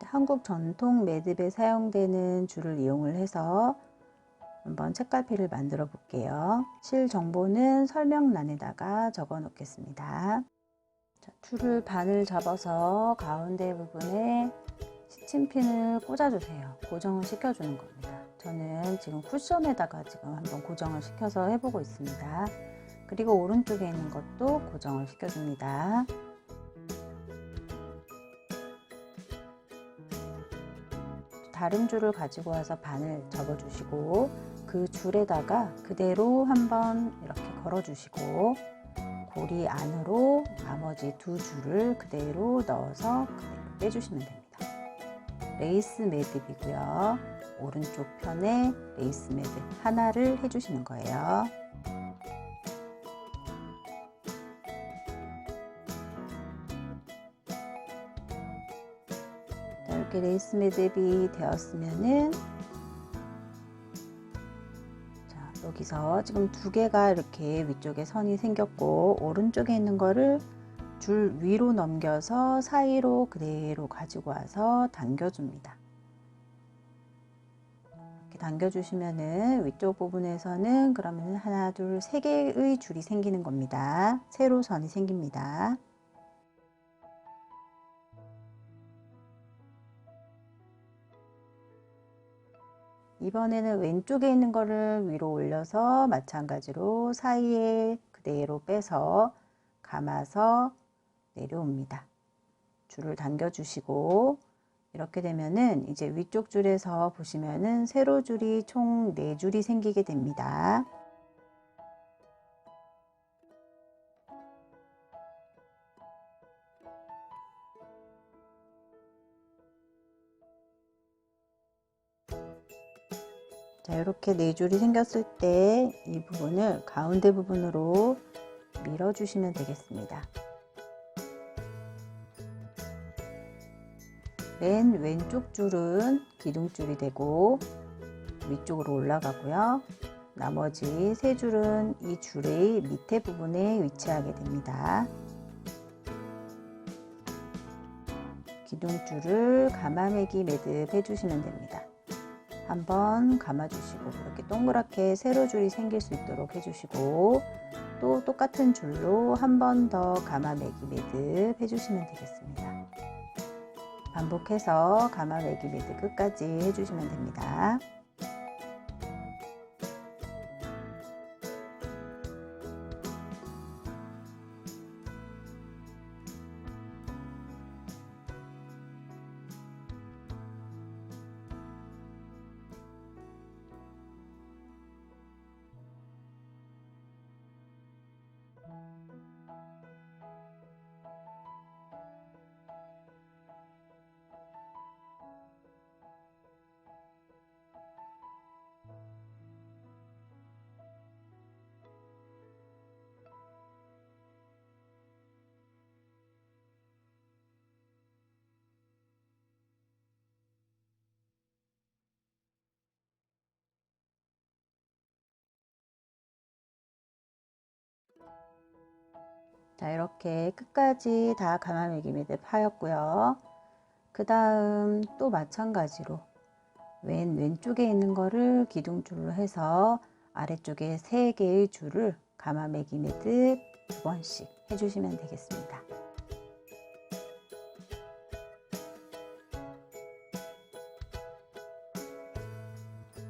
한국 전통 매듭에 사용되는 줄을 이용을 해서 한번 책갈피를 만들어 볼게요. 실 정보는 설명란에다가 적어 놓겠습니다. 자, 줄을 반을 접어서 가운데 부분에 시침핀을 꽂아주세요. 고정을 시켜주는 겁니다. 저는 지금 쿠션에다가 지금 한번 고정을 시켜서 해보고 있습니다. 그리고 오른쪽에 있는 것도 고정을 시켜줍니다. 다른 줄을 가지고 와서 반을 접어주시고 그 줄에다가 그대로 한번 이렇게 걸어주시고 고리 안으로 나머지 두 줄을 그대로 넣어서 그대로 빼주시면 됩니다. 레이스 매듭이고요. 오른쪽 편에 레이스 매듭 하나를 해주시는 거예요. 이렇게 레이스 매듭이 되었으면은 자, 여기서 지금 두 개가 이렇게 위쪽에 선이 생겼고 오른쪽에 있는 거를 줄 위로 넘겨서 사이로 그대로 가지고 와서 당겨줍니다. 이렇게 당겨주시면은 위쪽 부분에서는 그러면 하나, 둘, 세 개의 줄이 생기는 겁니다. 세로선이 생깁니다. 이번에는 왼쪽에 있는 거를 위로 올려서 마찬가지로 사이에 그대로 빼서 감아서 내려옵니다. 줄을 당겨 주시고 이렇게 되면은 이제 위쪽 줄에서 보시면은 세로 줄이 총 4줄이 생기게 됩니다. 자, 이렇게 4줄이 생겼을 때 이 부분을 가운데 부분으로 밀어 주시면 되겠습니다. 맨 왼쪽 줄은 기둥줄이 되고 위쪽으로 올라가고요. 나머지 3줄은 이 줄의 밑에 부분에 위치하게 됩니다. 기둥줄을 감아매기 매듭 해주시면 됩니다. 한번 감아주시고 이렇게 동그랗게 세로 줄이 생길 수 있도록 해주시고 또 똑같은 줄로 한 번 더 감아매기 매듭 해주시면 되겠습니다. 반복해서 감아매기 매듭 끝까지 해주시면 됩니다. 자, 이렇게 끝까지 다 감아매기 매듭 하였고요. 그 다음 또 마찬가지로 왼쪽에 있는 거를 기둥줄로 해서 아래쪽에 3개의 줄을 감아매기 매듭 2번씩 해주시면 되겠습니다.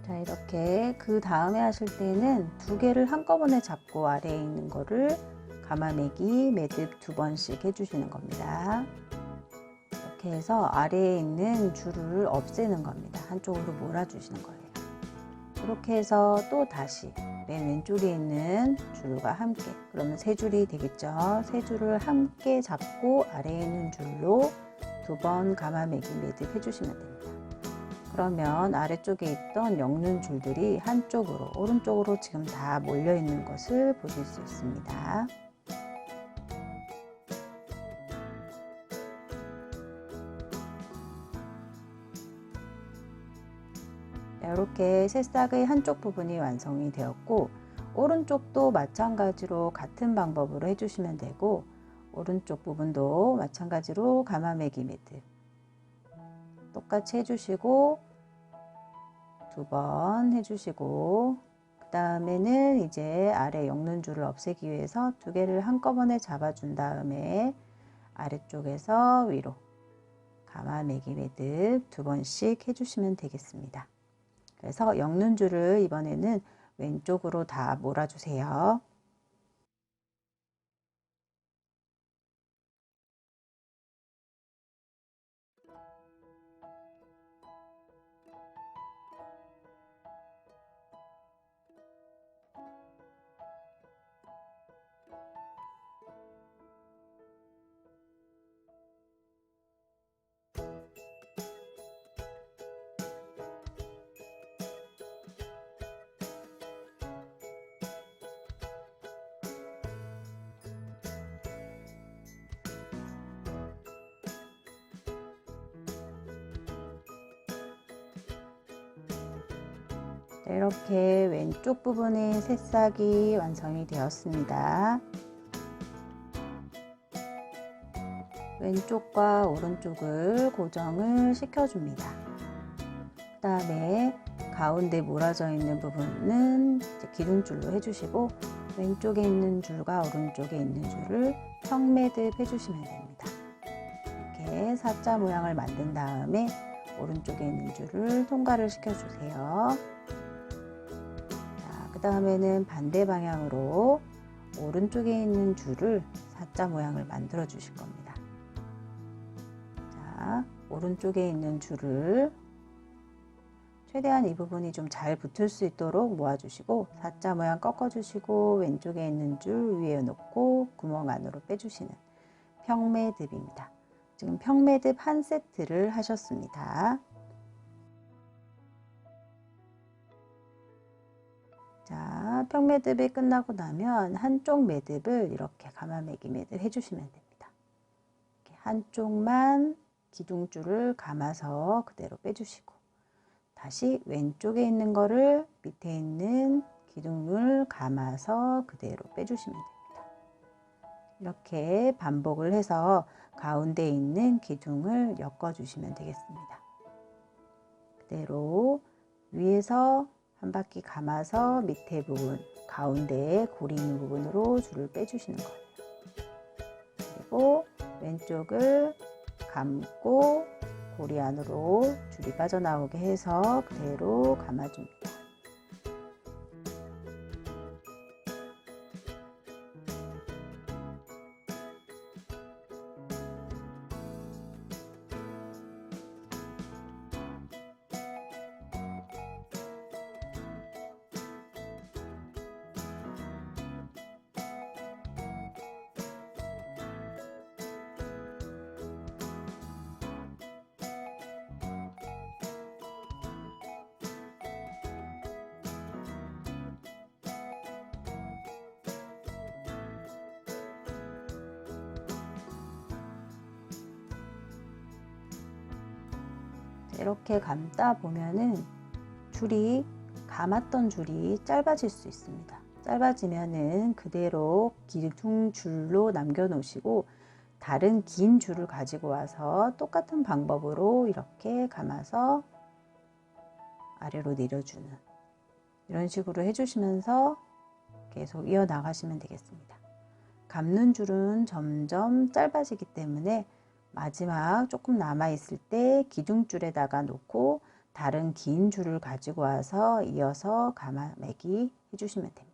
자, 이렇게 그 다음에 하실 때는 2개를 한꺼번에 잡고 아래에 있는 거를 감아매기 매듭 2번씩 해주시는 겁니다. 이렇게 해서 아래에 있는 줄을 없애는 겁니다. 한쪽으로 몰아주시는 거예요. 이렇게 해서 또 다시 맨 왼쪽에 있는 줄과 함께, 그러면 3줄이 되겠죠. 3줄을 함께 잡고 아래에 있는 줄로 2번 감아매기 매듭 해주시면 됩니다. 그러면 아래쪽에 있던 엮는 줄들이 한쪽으로, 오른쪽으로 지금 다 몰려 있는 것을 보실 수 있습니다. 이렇게 새싹의 한쪽 부분이 완성이 되었고 오른쪽도 마찬가지로 같은 방법으로 해주시면 되고 오른쪽 부분도 마찬가지로 감아매기 매듭 똑같이 해주시고 2번 해주시고, 그 다음에는 이제 아래 엮는 줄을 없애기 위해서 2개를 한꺼번에 잡아준 다음에 아래쪽에서 위로 가마매기 매듭 2번씩 해주시면 되겠습니다. 그래서 엮는 줄을 이번에는 왼쪽으로 다 몰아주세요. 이렇게 왼쪽 부분의 새싹이 완성이 되었습니다. 왼쪽과 오른쪽을 고정을 시켜줍니다. 그 다음에 가운데 몰아져 있는 부분은 기둥줄로 해주시고, 왼쪽에 있는 줄과 오른쪽에 있는 줄을 평매듭 해주시면 됩니다. 이렇게 사자 모양을 만든 다음에 오른쪽에 있는 줄을 통과를 시켜주세요. 그 다음에는 반대 방향으로 오른쪽에 있는 줄을 사자 모양을 만들어 주실 겁니다. 자, 오른쪽에 있는 줄을 최대한 이 부분이 좀 잘 붙을 수 있도록 모아주시고, 사자 모양 꺾어주시고, 왼쪽에 있는 줄 위에 놓고 구멍 안으로 빼주시는 평매듭입니다. 지금 평매듭 한 세트를 하셨습니다. 자, 평매듭이 끝나고 나면 한쪽 매듭을 이렇게 가마매기 매듭 해주시면 됩니다. 이렇게 한쪽만 기둥줄을 감아서 그대로 빼주시고, 다시 왼쪽에 있는 거를 밑에 있는 기둥을 감아서 그대로 빼주시면 됩니다. 이렇게 반복을 해서 가운데 있는 기둥을 엮어주시면 되겠습니다. 그대로 위에서 한 바퀴 감아서 밑에 부분, 가운데에 고리 있는 부분으로 줄을 빼주시는 거예요. 그리고 왼쪽을 감고 고리 안으로 줄이 빠져나오게 해서 그대로 감아줍니다. 이렇게 감다 보면은 줄이 감았던 줄이 짧아질 수 있습니다. 짧아지면은 그대로 기둥 줄로 남겨 놓으시고 다른 긴 줄을 가지고 와서 똑같은 방법으로 이렇게 감아서 아래로 내려주는, 이런 식으로 해주시면서 계속 이어나가시면 되겠습니다. 감는 줄은 점점 짧아지기 때문에 마지막 조금 남아 있을 때 기둥줄에다가 놓고 다른 긴 줄을 가지고 와서 이어서 가마매기 해주시면 됩니다.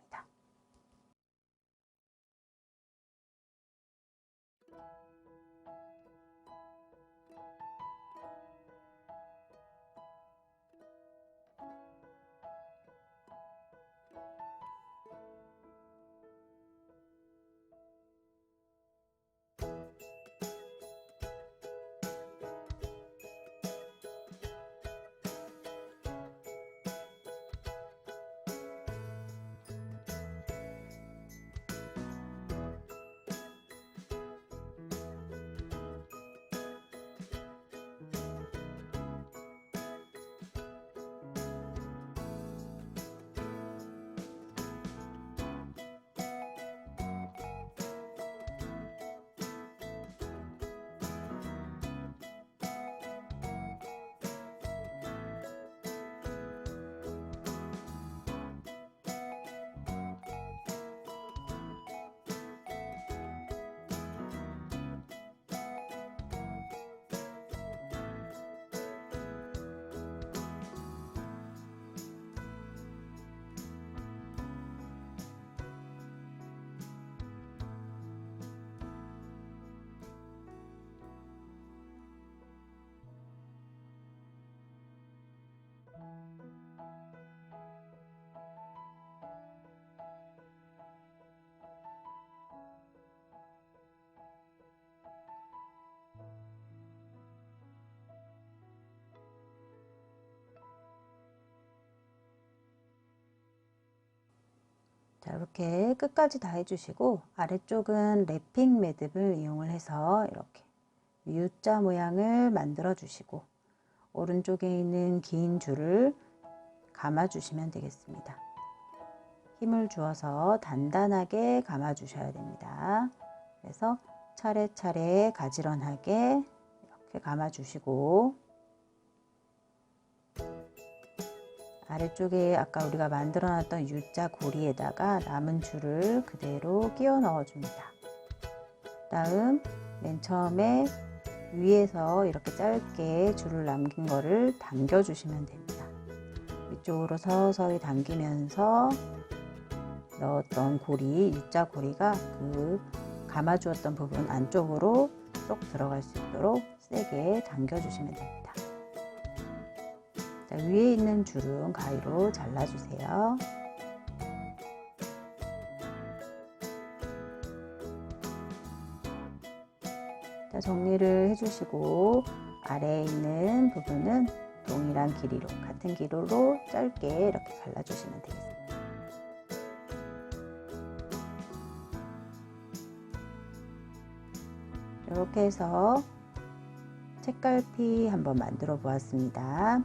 자, 이렇게 끝까지 다 해주시고 아래쪽은 랩핑 매듭을 이용을 해서 이렇게 U자 모양을 만들어 주시고 오른쪽에 있는 긴 줄을 감아 주시면 되겠습니다. 힘을 주어서 단단하게 감아 주셔야 됩니다. 그래서 차례차례 가지런하게 이렇게 감아 주시고 아래쪽에 아까 우리가 만들어 놨던 U자 고리에다가 남은 줄을 그대로 끼워 넣어 줍니다. 다음 맨 처음에 위에서 이렇게 짧게 줄을 남긴 거를 당겨 주시면 됩니다. 위쪽으로 서서히 당기면서 넣었던 고리, U자 고리가 그 감아 주었던 부분 안쪽으로 쏙 들어갈 수 있도록 세게 당겨 주시면 됩니다. 자, 위에 있는 줄은 가위로 잘라주세요. 자, 정리를 해주시고 아래에 있는 부분은 동일한 길이로 같은 길이로 짧게 이렇게 잘라주시면 되겠습니다. 이렇게 해서 책갈피 한번 만들어 보았습니다.